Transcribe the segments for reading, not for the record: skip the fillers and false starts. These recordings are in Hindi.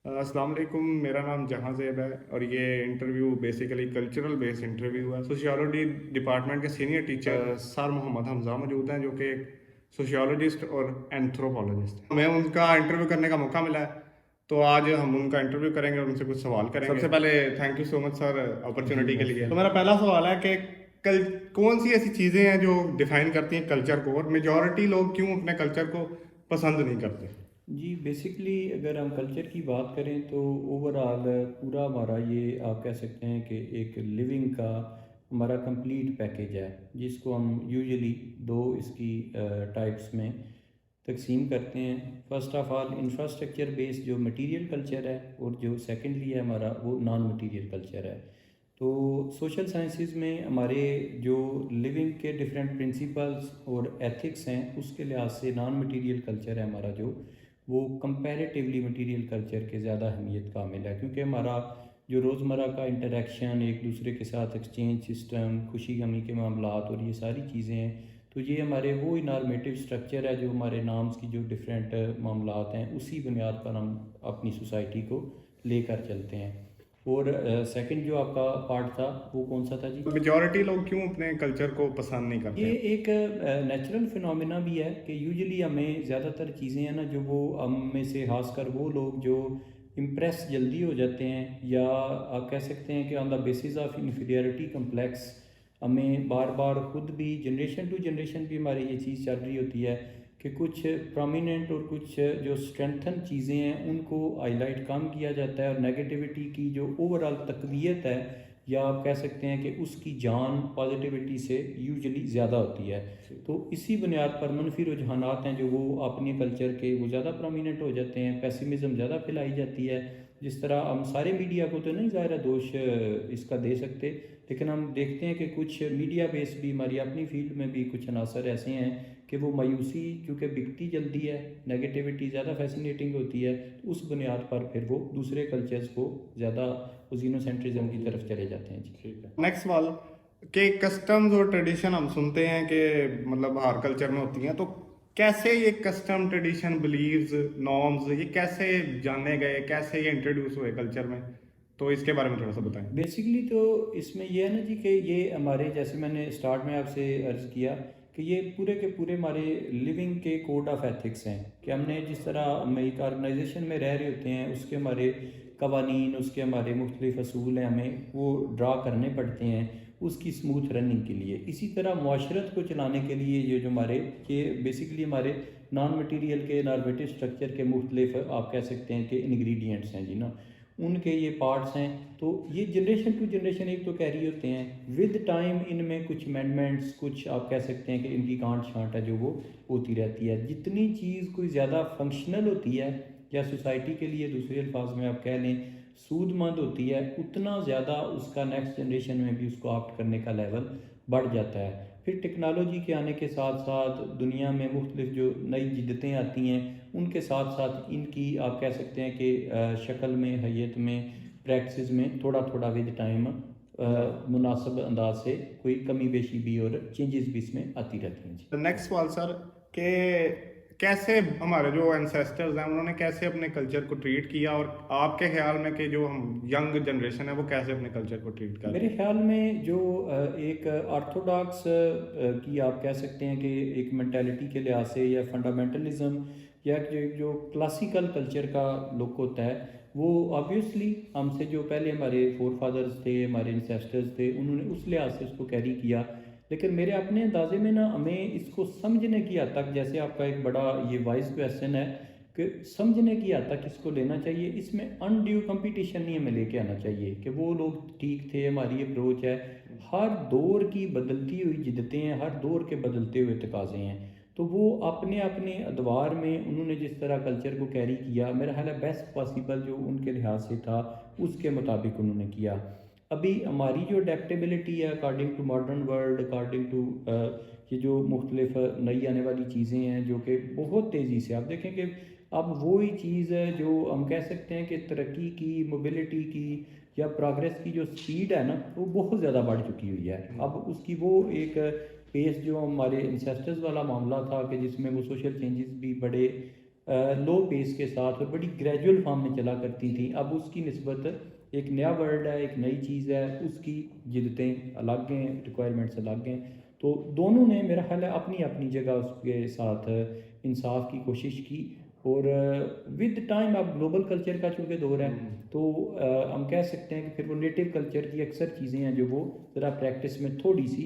अस्सलाम वालेकुम। मेरा नाम जहां ज़ेब है और ये interview basically cultural based interview है। सोशियोलॉजी डिपार्टमेंट के senior teacher sir Mohammad Hamza मौजूद हैं, जो कि सोशियोलॉजिस्ट और एंथ्रोपोलॉजिस्ट हैं। हमें उनका इंटरव्यू करने का मौका मिला है, तो आज हम उनका इंटरव्यू करेंगे और उनसे कुछ सवाल करेंगे। सबसे पहले thank you so much sir ji opportunity के लिए। मोस्ट तो मेरा वेलकम। पहला सवाल है कि कल कौन सी ऐसी चीज़ें हैं जो डिफाइन करती हैं कल्चर को, और मेजॉरिटी लोग क्यों अपने कल्चर को पसंद नहीं करते? जी बेसिकली अगर हम कल्चर की बात करें तो ओवरऑल पूरा हमारा ये आप कह सकते हैं कि एक लिविंग का हमारा कंप्लीट पैकेज है, जिसको हम यूजुअली दो इसकी टाइप्स में तकसीम करते हैं। First of all infrastructure based जो मटेरियल कल्चर है, और जो सेकेंडली है हमारा वो नॉन मटेरियल कल्चर है। तो सोशल साइंसेज में हमारे जो लिविंग के डिफरेंट प्रिंसिपल्स और एथिक्स हैं, उसके लिहाज से नॉन मटेरियल कल्चर है हमारा जो, वो कंपैरेटिवली मटेरियल कल्चर के ज़्यादा अहमियत का हामिल है, क्योंकि हमारा जो रोज़मर्रा का इंटरेक्शन, एक दूसरे के साथ एक्सचेंज सिस्टम, खुशी गमी के मामलात और ये सारी चीज़ें हैं, तो ये हमारे वो नॉर्मेटिव स्ट्रक्चर है जो हमारे नाम्स की जो डिफरेंट मामलात हैं, उसी बुनियाद पर हम अपनी सोसाइटी को लेकर चलते हैं। और सेकंड जो आपका पार्ट था वो कौन सा था जी? मेजॉरिटी लोग क्यों अपने कल्चर को पसंद नहीं ये करते? एक नेचुरल फिनोमेना भी है कि यूजुअली हमें ज़्यादातर चीज़ें हैं ना, जो वो हम में से खासकर वो लोग जो इम्प्रेस जल्दी हो जाते हैं, या आप कह सकते हैं कि on the basis of inferiority complex, हमें बार बार खुद भी जनरेशन टू जनरेशन भी हमारी ये चीज़ चल रही होती है कि कुछ प्रोमिनेंट और कुछ जो स्ट्रेंथन चीज़ें हैं उनको हाईलाइट कम किया जाता है, और नेगेटिविटी की जो ओवरऑल तकवीत है, या आप कह सकते हैं कि उसकी जान पॉजिटिविटी से यूजुअली ज़्यादा होती है। तो इसी बुनियाद पर मनफी रुझानात हैं जो वो अपने कल्चर के वो ज़्यादा प्रोमिनेंट हो जाते हैं, पेसिमिज़म ज़्यादा फैलाई जाती है। जिस तरह हम सारे मीडिया को तो नहीं ज़ाहिर दोष इसका दे सकते, लेकिन हम देखते हैं कि कुछ मीडिया बेस भी हमारी अपनी फील्ड में भी कुछ अनासर ऐसे हैं कि वो मायूसी क्योंकि बिकती जल्दी है, नेगेटिविटी ज़्यादा फैसिनेटिंग होती है, तो उस बुनियाद पर फिर वो दूसरे कल्चर्स को ज़्यादा जीनोसेंट्रिज्म की तरफ चले जाते हैं जी। ठीक है, नेक्स्ट सवाल के कस्टम्स और ट्रेडिशन हम सुनते हैं कि मतलब हर कल्चर में होती हैं, तो कैसे ये कस्टम ट्रेडिशन बिलीव्स नॉर्म्स ये कैसे जाने गए, कैसे ये इंट्रोड्यूस हुए कल्चर में? तो इसके बारे में थोड़ा सा बताएं। बेसिकली तो इसमें यह है ना जी कि ये हमारे, जैसे मैंने स्टार्ट में आपसे अर्ज़ किया कि ये पूरे के पूरे हमारे लिविंग के कोड ऑफ एथिक्स हैं, कि हमने जिस तरह हम एक ऑर्गेनाइजेशन में रह रहे होते हैं, उसके हमारे कवानीन, उसके हमारे मुख्तलिफ असूल हैं, हमें वो ड्रा करने पड़ते हैं उसकी स्मूथ रनिंग के लिए। इसी तरह माशरत को चलाने के लिए ये जो हमारे ये बेसिकली हमारे नॉन मटीरियल के नॉर्मेटिव स्ट्रक्चर के मुख्तलिफ आप कह सकते हैं कि इंग्रेडिएंट्स हैं जी ना, उनके ये पार्ट्स हैं। तो ये जनरेशन टू जनरेशन एक तो कैरी होते हैं, विद टाइम इनमें कुछ अमेंडमेंट्स, कुछ आप कह सकते हैं कि इनकी गांठ छांट है जो वो होती रहती है। जितनी चीज़ कोई ज़्यादा फंक्शनल होती है, या सोसाइटी के लिए दूसरे अल्फाज में आप कह लें सूदमंद होती है, उतना ज़्यादा उसका नेक्स्ट जनरेशन में भी उसको ऑप्ट करने का लेवल बढ़ जाता है। फिर टेक्नोलॉजी के आने के साथ साथ दुनिया में मुख्तलिफ जो नई जिद्दतें आती हैं, उनके साथ साथ इनकी आप कह सकते हैं कि शक्ल में, हैयत में, प्रैक्टिस में थोड़ा थोड़ा विद टाइम मुनासिब अंदाज से कोई कमी बेशी भी और चेंजेस भी इसमें आती रहती हैं जी। नेक्स्ट सवाल सर के कैसे हमारे जो एंसेस्टर्स हैं उन्होंने कैसे अपने कल्चर को ट्रीट किया, और आपके ख्याल में कि जो हम यंग जनरेशन है वो कैसे अपने कल्चर को ट्रीट कर रही मेरे ख्याल में जो एक ऑर्थोडॉक्स की आप कह सकते हैं कि एक मेंटालिटी के लिहाज से, या फंडामेंटलिज्म, या जो क्लासिकल कल्चर का लुक होता है, वो ऑब्वियसली हमसे जो पहले हमारे फोर फादर्स थे, हमारे इंसेस्टर्स थे, उन्होंने उस लिहाज से उसको कैरी किया। लेकिन मेरे अपने अंदाजे में ना, हमें इसको समझने की हद तक, जैसे आपका एक बड़ा ये वाइज क्वेश्चन है कि समझने की हद तक इसको लेना चाहिए, इसमें अनड्यू कंपटीशन नहीं हमें लेके आना चाहिए कि वो लोग ठीक थे, हमारी अप्रोच है। हर दौर की बदलती हुई जिद्दतें हैं, हर दौर के बदलते हुए तकाजे हैं, तो वो अपने अपने अदवार में उन्होंने जिस तरह कल्चर को कैरी किया, मेरा ख्याल है बेस्ट पॉसिबल जो उनके लिहाज से था उसके मुताबिक उन्होंने किया। अभी हमारी जो अडेप्टेबिलिटी है according to modern world, according to ये जो मुख्तलिफ नई आने वाली चीज़ें हैं जो कि बहुत तेज़ी से आप देखें कि अब वही चीज़ है जो हम कह सकते हैं कि तरक्की की, मोबिलिटी की, या प्रोग्रेस की जो स्पीड है ना, वो बहुत ज़्यादा बढ़ चुकी हुई है। अब उसकी वो एक पेस जो हमारे इंसेस्टर्स वाला मामला था कि जिसमें वो सोशल चेंजेस भी बड़े लो पेस के साथ और बड़ी ग्रेजुअल फॉर्म में चला करती थी। अब उसकी निस्बत एक नया वर्ल्ड है, एक नई चीज़ है, उसकी जिद्दतें अलग हैं, रिक्वायरमेंट्स अलग हैं। तो दोनों ने मेरा ख्याल है अपनी अपनी जगह उसके साथ इंसाफ की कोशिश की। और विद टाइम अब ग्लोबल कल्चर का चूँकि दौर है, तो हम कह सकते हैं कि फिर वो नेटिव कल्चर की अक्सर चीज़ें हैं जो वो ज़रा प्रैक्टिस में थोड़ी सी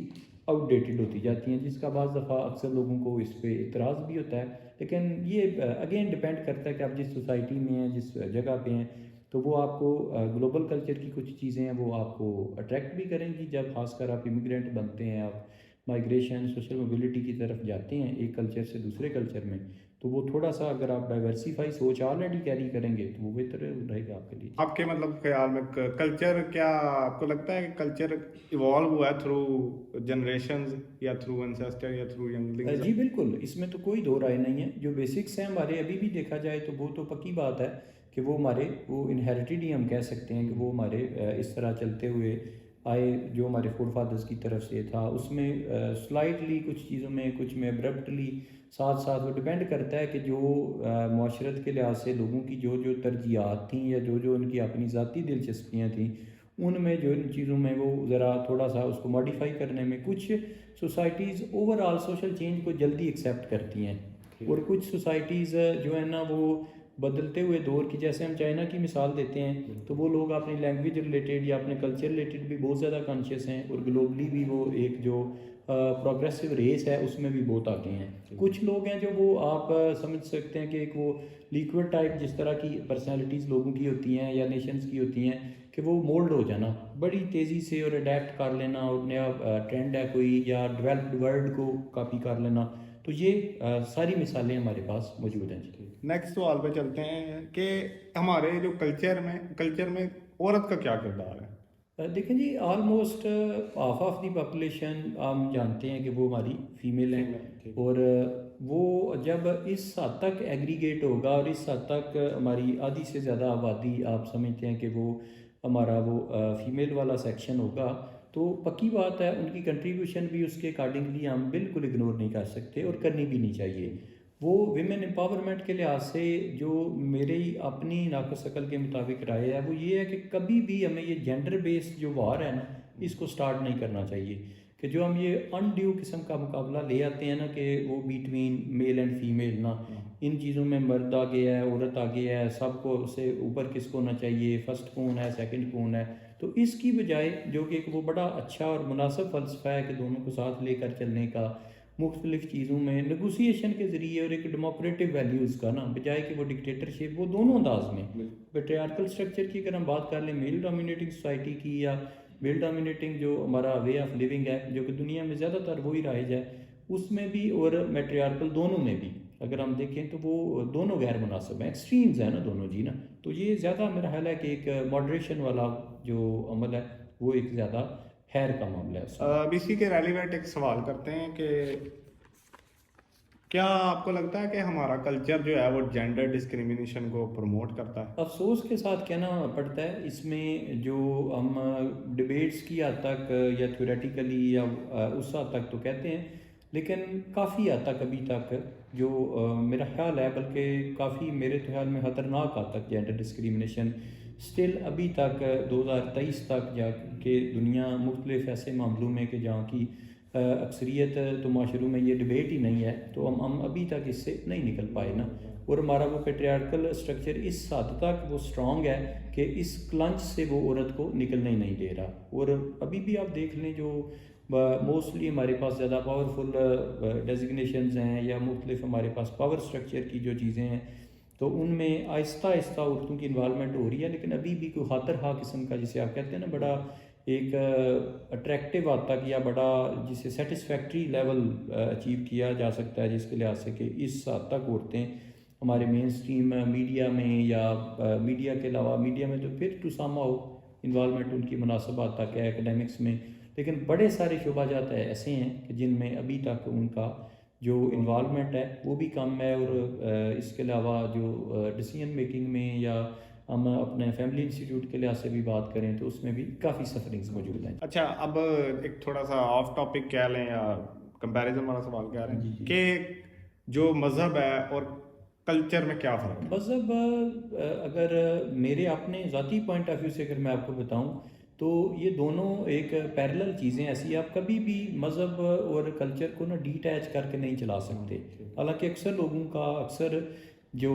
आउटडेटेड होती जाती हैं, जिसका बाज़ दफ़ा अक्सर लोगों को इस पे इतराज़ भी होता है। लेकिन ये अगेन डिपेंड करता है कि आप जिस सोसाइटी में हैं, जिस जगह पे हैं, तो वो आपको ग्लोबल कल्चर की कुछ चीज़ें हैं वो आपको अट्रैक्ट भी करेंगी। जब खासकर आप इमिग्रेंट बनते हैं, आप माइग्रेशन सोशल मोबिलिटी की तरफ जाते हैं एक कल्चर से दूसरे कल्चर में, तो वो थोड़ा सा अगर आप डाइवर्सिफाई सोच ऑलरेडी कैरी करेंगे तो वो बेहतर रहेगा आपके लिए। आपके मतलब ख्याल में कल्चर क्या आपको लगता है कि कल्चर इवॉल्व हुआ है थ्रू जनरेशंस या थ्रू एंसेस्टर या थ्रू यंगलिंग्स? जी बिल्कुल, इसमें तो कोई दो राय नहीं है। जो बेसिक्स हैं हमारे अभी भी देखा जाए तो वो तो पक्की बात है कि वो हमारे वो इनहेरिटेड ही हम कह सकते हैं कि वो हमारे इस तरह चलते हुए आए जो हमारे फोर फादर्स की तरफ से था। उसमें स्लाइटली कुछ चीज़ों में, कुछ में अब्रप्टली, साथ साथ वो डिपेंड करता है कि जो माशरत के लिहाज से लोगों की जो जो तरजीहात थी या जो जो उनकी अपनी ज़ाती दिलचस्पियाँ थी, उनमें जो इन चीज़ों में वो ज़रा थोड़ा सा उसको मॉडिफाई करने में, कुछ सोसाइटीज़ ओवरऑल सोशल चेंज को जल्दी एक्सेप्ट करती हैं और कुछ सोसाइटीज़ जो है ना वो बदलते हुए दौर की, जैसे हम चाइना की मिसाल देते हैं, तो वो लोग अपनी लैंग्वेज रिलेटेड या अपने कल्चर रिलेटेड भी बहुत ज़्यादा कॉन्शियस हैं और ग्लोबली भी वो एक जो प्रोग्रेसिव रेस है उसमें भी बहुत आगे हैं। कुछ लोग हैं जो वो आप समझ सकते हैं कि एक वो लिक्विड टाइप जिस तरह की पर्सनैलिटीज़ लोगों की होती हैं या नेशंस की होती हैं कि वो मोल्ड हो जाना बड़ी तेज़ी से और अडेप्ट कर लेना, और नया ट्रेंड है कोई या डेवलप्ड वर्ल्ड को कॉपी कर लेना। तो ये सारी मिसालें हमारे पास मौजूद हैं जी। नेक्स्ट सवाल पे चलते हैं कि हमारे जो कल्चर में औरत का क्या किरदार है? देखें जी, almost half of the population हम जानते हैं कि वो हमारी फीमेल है। ठीक। और वो जब इस हद तक एग्रीगेट होगा और इस हद तक हमारी आधी से ज़्यादा आबादी आप समझते हैं कि वो हमारा वो फीमेल वाला सेक्शन होगा, तो पक्की बात है उनकी कंट्रीब्यूशन भी उसके अकॉर्डिंगली हम बिल्कुल इग्नोर नहीं कर सकते और करनी भी नहीं चाहिए। वो विमेन एम्पावरमेंट के लिहाज से जो मेरी अपनी नाक़स अक़ल के मुताबिक राय है वो ये है कि कभी भी हमें ये जेंडर बेस्ड जो वार है ना, इसको स्टार्ट नहीं करना चाहिए। कि जो हम ये अनड्यू किस्म का मुकाबला ले आते हैं ना कि वो बिटवीन मेल एंड फीमेल ना, इन चीज़ों में मर्द आगे है, औरत आगे है, सबको से ऊपर किसको होना चाहिए, फर्स्ट कौन है, सेकंड कौन है। तो इसकी बजाय जो कि एक वो बड़ा अच्छा और मुनासिब फ़लसफ़ा है कि दोनों को साथ लेकर चलने का, मुख्तलिफ़ चीज़ों में नेगोशिएशन के ज़रिए और एक डेमोक्रेटिक वैल्यूज़ का ना, बजाय कि वो डिक्टेटरशिप, वो दोनों अंदाज में पेट्रियार्कल स्ट्रक्चर की अगर हम बात कर लें, मेल डोमिनेटिंग सोसाइटी की या मेल डोमिनेटिंग जो हमारा वे ऑफ लिविंग है जो कि दुनिया में ज़्यादातर वही राइज है, उसमें भी और मैट्रियार्कल दोनों में भी अगर हम देखें तो वो दोनों गैर मुनासिब हैं, एक्सट्रीम्स हैं ना दोनों जी ना। तो ये ज़्यादा मेरा ख्याल है कि एक मॉडरेशन वाला जो अमल है वो एक ज़्यादा खैर का मामला है उसमें। अब इसी के रेलिवेंट एक सवाल करते हैं कि क्या आपको लगता है कि हमारा कल्चर जो है वो जेंडर डिस्क्रिमिनेशन को प्रमोट करता है? अफसोस के साथ कहना पड़ता है इसमें जो हम डिबेट्स की हद तक या थ्योरेटिकली या उस हद तक तो कहते हैं, लेकिन काफ़ी हद तक अभी तक जो मेरा ख्याल है, बल्कि काफ़ी मेरे ख्याल में ख़तरनाक हद तक जेंडर डिस्क्रिमिनेशन स्टिल अभी तक 2023 तक जाके दुनिया मुख्तलिफ ऐसे मामलों में कि जहाँ की अक्सरियत तो माशरों में ये डिबेट ही नहीं है, तो हम अभी तक इससे नहीं निकल पाए ना। और हमारा वो पेट्रियार्कल स्ट्रक्चर इस हद तक वो स्ट्रॉन्ग है कि इस क्लंच से वो औरत को निकलने ही नहीं दे रहा। और अभी भी आप देख लें जो मोस्टली हमारे पास ज़्यादा पावरफुल डेजिग्नेशंस हैं या मुख्तलिफ हमारे पास पावर स्ट्रक्चर की जो चीज़ें हैं, तो उनमें आहिस्ता आहिस्ता औरतों की इन्वॉल्वमेंट हो रही है, लेकिन अभी भी कोई खातर खा किस्म का, जिसे आप कहते हैं ना, बड़ा एक अट्रैक्टिव हद तक या बड़ा जिसे सेटिस्फैक्ट्री लेवल अचीव किया जा सकता है, जिसके लिहाज से कि इस हद तक औरतें हमारे मेन स्ट्रीम मीडिया में या मीडिया के अलावा, मीडिया में तो फिर टू सम हाउ इन्वॉल्वमेंट उनकी मुनासिब हद तक है एकेडमिक्स में, लेकिन बड़े सारे शोबाजात ऐसे हैं कि जिनमें अभी तक उनका जो इन्वॉल्वमेंट है वो भी कम है। और इसके अलावा जो डिसीजन मेकिंग में या हम अपने फैमिली इंस्टीट्यूट के लिहाज से भी बात करें तो उसमें भी काफ़ी सफरिंग्स मौजूद हैं। अच्छा, अब एक थोड़ा सा ऑफ टॉपिक कह लें या कंपैरिजन वाला सवाल कह रहे हैं कि जो मज़हब है और कल्चर में क्या फ़र्क है? मज़हब अगर मेरे अपने ज़ाती पॉइंट ऑफ व्यू से अगर मैं आपको बताऊं तो ये दोनों एक पैरेलल चीज़ें ऐसी आप कभी भी मज़हब और कल्चर को ना डिटैच करके नहीं चला सकते। हालांकि अक्सर लोगों का अक्सर जो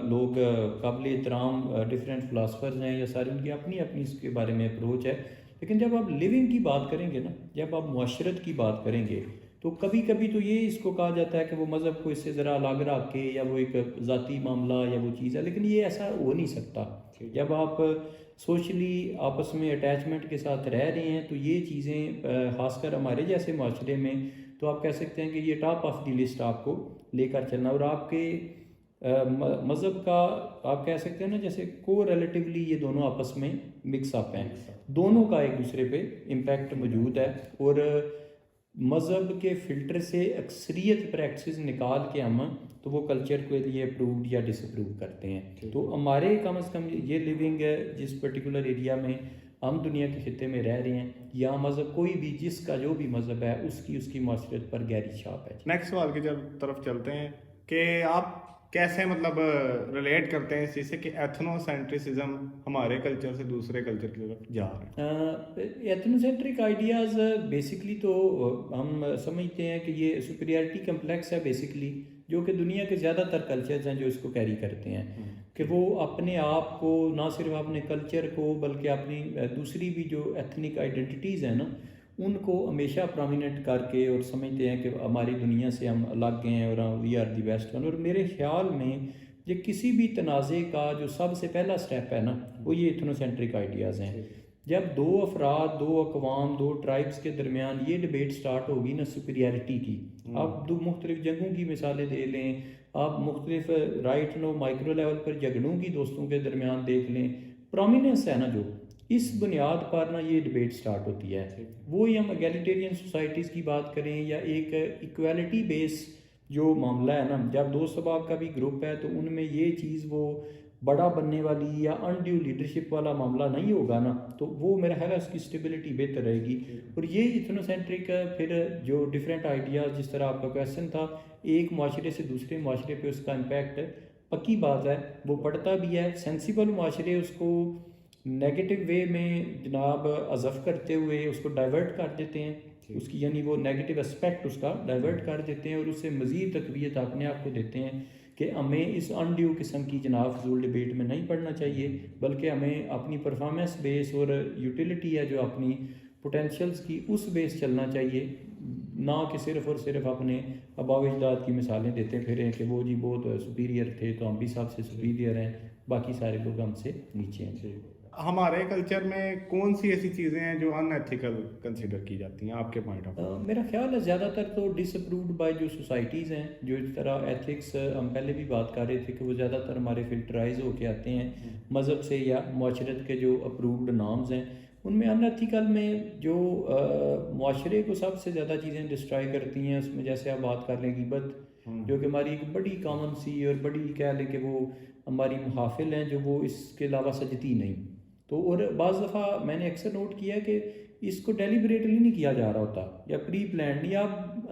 लोग काबिल एहतराम डिफरेंट फ़िलासफ़र्स हैं या सारी उनकी अपनी अपनी इसके बारे में अप्रोच है, लेकिन जब आप लिविंग की बात करेंगे ना, जब आप मुआशरत की बात करेंगे तो कभी कभी तो ये इसको कहा जाता है कि वो मज़हब को इससे ज़रा अलग रख के या वो एक ज़ाती मामला या वो चीज़ है, लेकिन ये ऐसा हो नहीं सकता। जब आप सोशली आपस में अटैचमेंट के साथ रह रहे हैं तो ये चीज़ें ख़ासकर हमारे जैसे माशरे में तो आप कह सकते हैं कि ये टॉप ऑफ द लिस्ट आपको लेकर चलना। और आपके मज़हब का आप कह सकते हैं ना जैसे को रिलेटिवली ये दोनों आपस में मिक्स अप हैं, दोनों का एक दूसरे पे इम्पैक्ट मौजूद है। और मज़हब के फ़िल्टर से अक्सरियत प्रैक्टिस निकाल के हम तो वो कल्चर के लिए अप्रूव या डिसअप्रूव करते हैं। तो हमारे कम से कम ये लिविंग है जिस पर्टिकुलर एरिया में हम दुनिया के खिते में रह रहे हैं, या मज़हब कोई भी जिसका जो भी मज़हब है उसकी उसकी माशरत पर गहरी छाप है। नेक्स्ट सवाल की तरफ चलते हैं कि आप कैसे मतलब रिलेट करते हैं इस चीज़ से कि एथनोसेंट्रिसिज्म हमारे कल्चर से दूसरे कल्चर की तरफ जा रहे हैं? एथनोसेंट्रिक आइडियाज़ बेसिकली तो हम समझते हैं कि ये सुपीरियरिटी कम्प्लेक्स है बेसिकली, जो कि दुनिया के ज़्यादातर कल्चर्स हैं जो इसको कैरी करते हैं कि वो अपने आप को ना सिर्फ अपने कल्चर को बल्कि अपनी दूसरी भी जो एथनिक आइडेंटिटीज़ हैं ना उनको हमेशा प्रोमिनेंट करके और समझते हैं कि हमारी दुनिया से हम अलग हैं और we are the best one. और मेरे ख्याल में ये किसी भी तनाज़े का जो सबसे पहला स्टेप है ना वो ये इथनोसेंट्रिक आइडियाज़ हैं। जब दो अफराद, दो अकवाम, दो ट्राइब्स के दरमियान ये डिबेट स्टार्ट होगी ना सुपीरियरिटी की, आप दो मुख्तलिफ जंगों की मिसालें दे लें, आप मुख्तलिफ राइट नो माइक्रो लेवल पर झगड़ों की दोस्तों के दरमियान देख लें, प्रोमिनेंस है ना जो इस बुनियाद पर ना ये डिबेट स्टार्ट होती है। वो ही हम एगैलिटेरियन सोसाइटीज़ की बात करें या एक इक्वालिटी बेस जो मामला है ना, जब दो सबाब का भी ग्रुप है तो उनमें ये चीज़ वो बड़ा बनने वाली या अनड्यू लीडरशिप वाला मामला नहीं होगा ना, तो वो मेरा ख्याल है उसकी स्टेबिलिटी बेहतर रहेगी। और ये इथनोसेंट्रिक फिर जो डिफरेंट आइडियाज़, जिस तरह आपका क्वेश्चन था, एक माशरे से दूसरे माशरे पे उसका इम्पैक्ट पक्की बात है वो पड़ता भी है। सेंसिबल माशरे उसको नेगेटिव वे में जनाब अज़फ़ करते हुए उसको डाइवर्ट कर देते हैं, उसकी यानी वो नेगेटिव एस्पेक्ट उसका डाइवर्ट कर देते हैं और उससे मज़ीद तक़वियत अपने आप को देते हैं कि हमें इस अनड्यू किस्म की जनाब फजूल डिबेट में नहीं पढ़ना चाहिए, बल्कि हमें अपनी परफॉर्मेंस बेस और यूटिलिटी है जो अपनी पोटेंशियल्स की उस बेस चलना चाहिए, ना कि सिर्फ़ और सिर्फ अपने आबाव अजदाद की मिसालें देते फिरें कि वो जी बहुत सुपीरियर थे तो हम भी सबसे सुपीरियर हैं, बाकी सारे लोग हमसे नीचे हैं। हमारे कल्चर में कौन सी ऐसी चीज़ें हैं जो अनएथिकल कंसिडर की जाती हैं आपके पॉइंट ऑफ व्यू? मेरा ख्याल है ज़्यादातर तो डिसअप्रूव्ड बाय जो सोसाइटीज़ हैं, जो इस तरह एथिक्स हम पहले भी बात कर रहे थे कि वो ज़्यादातर हमारे फिल्टराइज होके आते हैं मज़हब से या माशरत के जो अप्रूव्ड नॉर्म्स हैं उनमें। अनएथिकल में जो माशरे को सबसे ज़्यादा चीज़ें डिस्ट्रॉय करती हैं उसमें जैसे आप बात कर लें गिबत, जो कि हमारी एक बड़ी कॉमन सी और बड़ी कह लें कि वो हमारी मुहाफिल हैं जो वो इसके अलावा सजती नहीं। तो और बाज़ दफ़ा मैंने अक्सर नोट किया कि इसको डेलिबरेटली नहीं किया जा रहा होता या प्री प्लान, या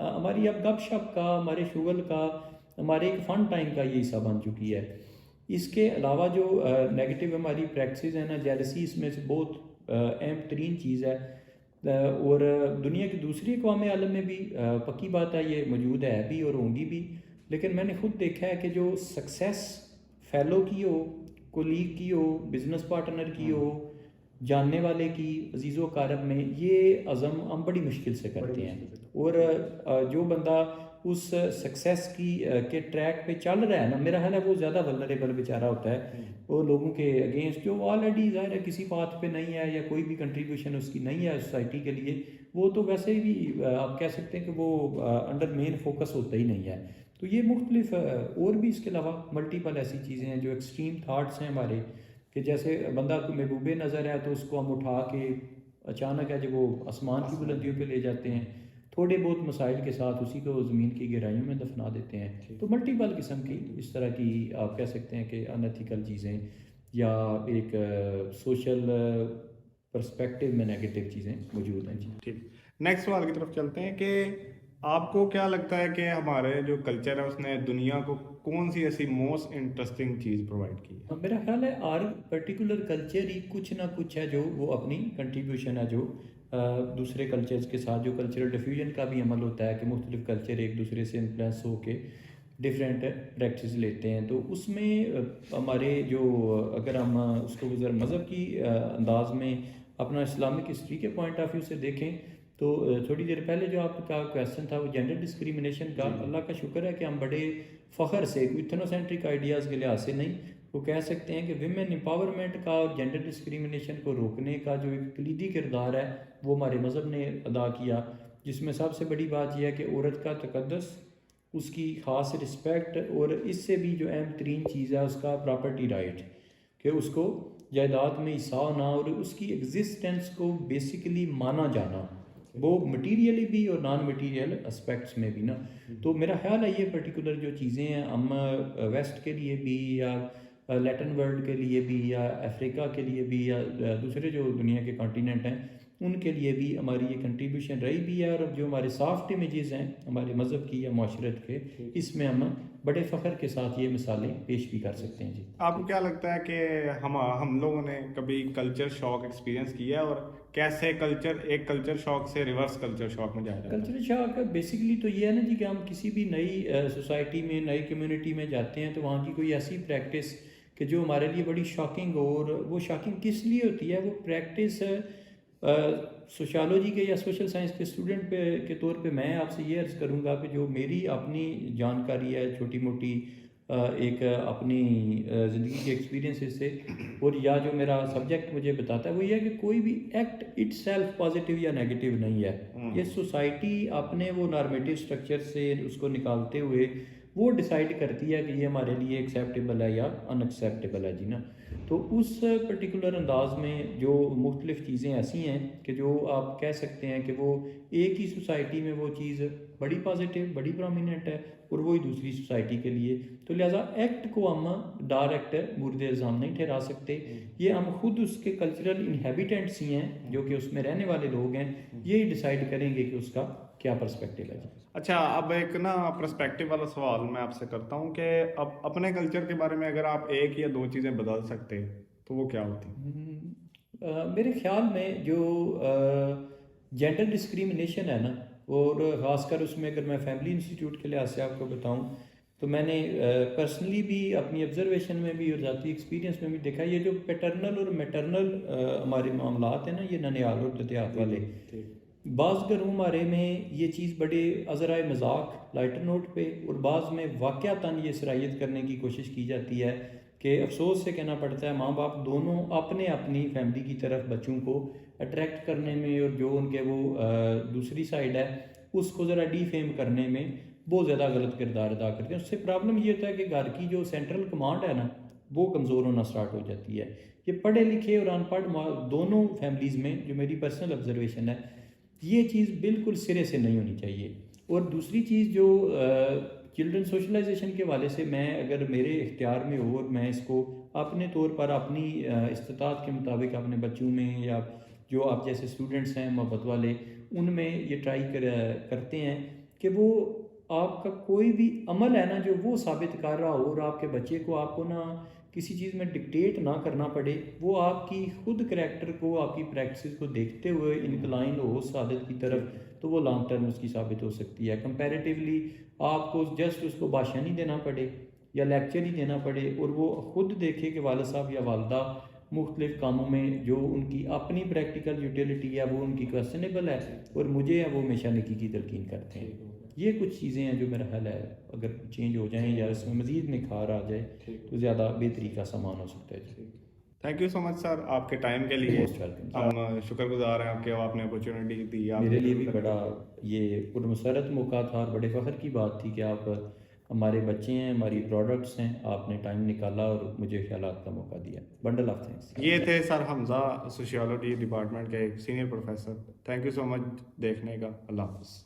हमारी अब गपशप का, हमारे शुगल का, हमारे एक फ़न टाइम का ये हिस्सा बन चुकी है। इसके अलावा जो नेगेटिव हमारी प्रैक्टिस है ना, जेलसी इसमें से बहुत अहम तरीन चीज़ है। और दुनिया की दूसरी अक़वाम आलम में भी पक्की बात है ये मौजूद है भी और होंगी भी, लेकिन मैंने खुद देखा है कि जो सक्सेस फेलो की हो, कोलीग की हो, बिज़नेस पार्टनर की हो, जानने वाले की, अजीज़ो कारब में, ये अज़म हम बड़ी मुश्किल से करते हैं। और जो बंदा उस सक्सेस की के ट्रैक पे चल रहा है ना, मेरा ख्याल है वो ज़्यादा वल्नरेबल बेचारा होता है वो लोगों के अगेंस्ट, जो ऑलरेडी ज़ाहिर है किसी पाथ पे नहीं है या कोई भी कंट्रीब्यूशन उसकी नहीं है सोसाइटी के लिए, वो तो वैसे भी आप कह सकते हैं कि वो अंडर मेन फोकस होता ही नहीं है। तो ये मुख्तलिफ और भी इसके अलावा मल्टीपल ऐसी चीज़ें हैं जो एक्सट्रीम थाट्स हैं हमारे, कि जैसे बंदा को महबूबे नज़र है तो उसको हम उठा के अचानक है जो वो आसमान की बुलंदियों पे ले जाते हैं, थोड़े बहुत मसाइल के साथ उसी को ज़मीन की गहराइयों में दफना देते हैं। तो मल्टीपल किस्म की इस तरह की आप कह सकते हैं कि अनएथिकल चीज़ें या एक सोशल पर्सपेक्टिव में नेगेटिव चीज़ें मौजूद हैं। जी ठीक, नेक्स्ट सवाल की तरफ चलते हैं कि आपको क्या लगता है कि हमारे जो कल्चर है उसने दुनिया को कौन सी ऐसी मोस्ट इंटरेस्टिंग चीज़ प्रोवाइड की है? मेरा ख्याल है हर पर्टिकुलर कल्चर ही कुछ ना कुछ है जो वो अपनी कंट्रीब्यूशन है जो दूसरे कल्चर्स के साथ जो कल्चरल डिफ्यूजन का भी अमल होता है कि मुख्तलिफ कल्चर एक दूसरे से इन्फ्लुएंस होके डिफरेंट प्रैक्टिस लेते हैं, तो उसमें हमारे जो अगर हम उसको ज़रा मज़हब की अंदाज में अपना इस्लामिक हिस्ट्री के पॉइंट ऑफ व्यू से देखें तो थोड़ी देर पहले जो आपका क्वेश्चन था वो जेंडर डिस्क्रिमिनेशन का, अल्लाह का शुक्र है कि हम बड़े फ़ख्र से कोई इथनोसेंट्रिक आइडियाज़ के लिहाज से नहीं वो कह सकते हैं कि विमेन एम्पावरमेंट का और जेंडर डिस्क्रिमिनेशन को रोकने का जो एक कलीदी किरदार है वो हमारे मज़हब ने अदा किया, जिसमें सबसे बड़ी बात यह है कि औरत का तकद्दस, उसकी ख़ास रिस्पेक्ट और इससे भी जो अहम तरीन चीज़ है उसका प्रॉपर्टी राइट कि उसको जायदाद में हिस्सा होना और उसकी एग्जिस्टेंस को बेसिकली माना जाना, वो मटीरियली भी और नॉन मटीरियल एस्पेक्ट्स में भी ना। तो मेरा ख्याल है ये पर्टिकुलर जो चीज़ें हैं हम वेस्ट के लिए भी या लैटिन वर्ल्ड के लिए भी या अफ्रीका के लिए भी या दूसरे जो दुनिया के कॉन्टिनेंट हैं उनके लिए भी हमारी ये कंट्रीब्यूशन रही भी है, और जो हमारे सॉफ्ट इमेजेस हैं हमारे मज़हब की या माशरत के, इसमें हम बड़े फ़ख्र के साथ ये मिसालें पेश भी कर सकते हैं। जी, आपको क्या लगता है कि हम लोगों ने कभी कल्चर शॉक एक्सपीरियंस किया है, और कैसे एक कल्चर शॉक से रिवर्स कल्चर शॉक में जाया जाता है? कल्चरल शॉक बेसिकली तो ये है ना जी कि हम किसी भी नई सोसाइटी में नई कम्युनिटी में जाते हैं तो वहाँ की कोई ऐसी प्रैक्टिस कि जो हमारे लिए बड़ी शॉकिंग हो, और वो शॉकिंग किस लिए होती है, वो प्रैक्टिस सोशियोलॉजी के या सोशल साइंस के स्टूडेंट के तौर पे मैं आपसे ये अर्ज़ करूँगा कि जो मेरी अपनी जानकारी है छोटी मोटी एक अपनी ज़िंदगी के एक्सपीरियंसेस से, और या जो मेरा सब्जेक्ट मुझे बताता है वो ये है कि कोई भी एक्ट इट सेल्फ पॉजिटिव या नेगेटिव नहीं है। ये सोसाइटी अपने वो नॉर्मेटिव स्ट्रक्चर से उसको निकालते हुए वो डिसाइड करती है कि ये हमारे लिए एक्सेप्टेबल है या अनएक्सेप्टेबल है जी ना। तो उस पर्टिकुलर अंदाज में जो मुख्तलिफ़ चीज़ें ऐसी हैं कि जो आप कह सकते हैं कि वो एक ही सोसाइटी में वो चीज़ बड़ी पॉजिटिव बड़ी प्रोमिनेंट है और वही दूसरी सोसाइटी के लिए, तो लिहाजा एक्ट को हम डायरेक्ट मुर्द इल्ज़ाम नहीं ठहरा सकते। ये हम खुद उसके कल्चरल इनहेबिटेंट्स ही हैं जो कि उसमें रहने वाले लोग हैं, ये डिसाइड करेंगे कि उसका क्या पर्सपेक्टिव है जी। अच्छा, अब एक ना पर्सपेक्टिव वाला सवाल मैं आपसे करता हूँ कि अब अपने कल्चर के बारे में अगर आप एक या दो चीज़ें बदल सकते तो वो क्या होती? मेरे ख्याल में जो जेंडर डिस्क्रिमिनेशन है ना, और ख़ासकर उसमें अगर मैं फैमिली इंस्टीट्यूट के लिहाज से आपको बताऊं तो मैंने पर्सनली भी अपनी ऑब्जर्वेशन में भी और ज़ाती एक्सपीरियंस में भी देखा, ये जो पैटर्नल और मैटरनल हमारे मामलात हैं ना, ये ननिहाल और दतियात वाले, बाज़ घरों हमारे में ये चीज़ बड़े अज़राए मजाक लाइटर नोट पे और बाज़ में वाक़यातन ये सराहियत करने की कोशिश की जाती है कि अफसोस से कहना पड़ता है माँ बाप दोनों अपने अपनी फैमिली की तरफ बच्चों को अट्रैक्ट करने में और जो उनके वो दूसरी साइड है उसको ज़रा डीफेम करने में बहुत ज़्यादा गलत किरदार अदा करते हैं। उससे प्रॉब्लम ये होता है कि घर की जो सेंट्रल कमांड है ना वो कमज़ोर होना स्टार्ट हो जाती है। ये पढ़े लिखे और अनपढ़ दोनों फैमिलीज़ में जो मेरी पर्सनल ऑब्जर्वेशन है ये चीज़ बिल्कुल सिरे से नहीं होनी चाहिए। और दूसरी चीज़ जो चिल्ड्रन सोशलाइजेशन के वाले से मैं अगर मेरे इख्तियार में हो और मैं इसको अपने तौर पर अपनी इस्तात के मुताबिक अपने बच्चों में या जो आप जैसे स्टूडेंट्स हैं मोहब्बत वाले उनमें ये ट्राई करते हैं कि वो आपका कोई भी अमल है ना जो वो साबित कर रहा हो और आपके बच्चे को आपको ना किसी चीज़ में डिक्टेट ना करना पड़े, वो आपकी खुद करैक्टर को आपकी प्रैक्टिस को देखते हुए इनक्लाइन हो उस आदत की तरफ, तो वो लॉन्ग टर्म उसकी साबित हो सकती है। कंपैरेटिवली आपको जस्ट उसको भाषण नहीं देना पड़े या लेक्चर ही देना पड़े और वो खुद देखे कि वालिद साहब या वालदा मुख्तलिफ़ कामों में जो उनकी अपनी प्रैक्टिकल यूटिलिटी है वो उनकी क्वेश्चनेबल है और मुझे है वो हमेशा नेकी की तलकीन करते हैं। ये कुछ चीज़ें हैं जो मेरा ख्याल है अगर चेंज हो जाएं या इसमें मज़ीद निखार आ जाए तो ज़्यादा बेहतरी का सामान हो सकता है। Thank you so much sir आपके टाइम के लिए। Most welcome. हम शुक्रगुजार हैं आपके, आपने अपॉर्चुनिटी दी। मेरे लिए भी बड़ा ये पुरमसरत मौका था और बड़े फ़ख्र की बात थी कि आप हमारे बच्चे हैं, हमारी प्रोडक्ट्स हैं, आपने टाइम निकाला और मुझे ख्यालात का मौका दिया। Bundle of thanks. ये थे सर हमजा, सोशियोलॉजी डिपार्टमेंट के एक senior professor. Thank you so much देखने का। अल्लाह हाफ़िज़।